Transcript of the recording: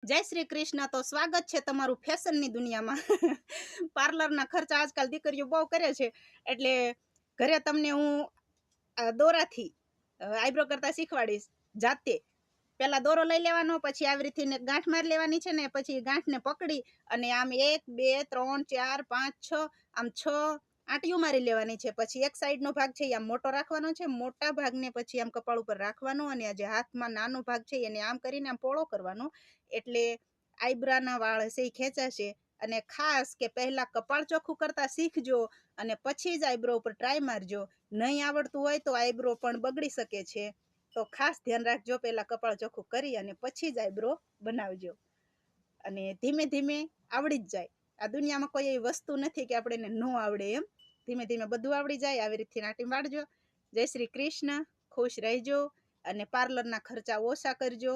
જય શ્રી કૃષ્ણ। તો સ્વાગત છે તમારું ફેશનની દુનિયામાં। પાર્લરના ખર્ચા આજકાલ દીકરીઓ બહુ કરે છે, એટલે ઘરે તમને હું દોરાથી આઈબ્રો કરતા શીખવાડીશ જાતે। પેલા દોરો લઈ લેવાનો, પછી આવી રીતે ગાંઠ મારી લેવાની છે ને, પછી ગાંઠને પકડી અને આમ 1 2 3 4 5 6 આમ 6 આંટીઓ મારી લેવાની છે। પછી એક સાઈડનો ભાગ છે આમ મોટો રાખવાનો છે, મોટા ભાગને પછી આમ કપાળ ઉપર રાખવાનો, અને આ જે હાથમાં નાનો ભાગ છે એને આમ કરીને આમ પોળો કરવાનો, એટલે આઈબ્રાના વાળ હશે એ ખેંચાશે। અને ખાસ કે પહેલા કપાળ ચોખ્ખું કરતા શીખજો અને પછી જ આઈબ્રો ઉપર ટ્રાય મારજો। નહીં આવડતું હોય તો આઈબ્રો પણ બગડી શકે છે, તો ખાસ ધ્યાન રાખજો। પહેલા કપાળ ચોખ્ખું કરી અને પછી જ આઈબ્રો બનાવજો, અને ધીમે ધીમે આવડી જ જાય। આ દુનિયામાં કોઈ એવી વસ્તુ નથી કે આપણે એને ન આવડે એમ, ધીમે ધીમે બધું આવડી જાય। આવી રીતે નાટી મારજો। જય શ્રી કૃષ્ણ। ખુશ રહેજો અને પાર્લરના ખર્ચા ઓછા કરજો।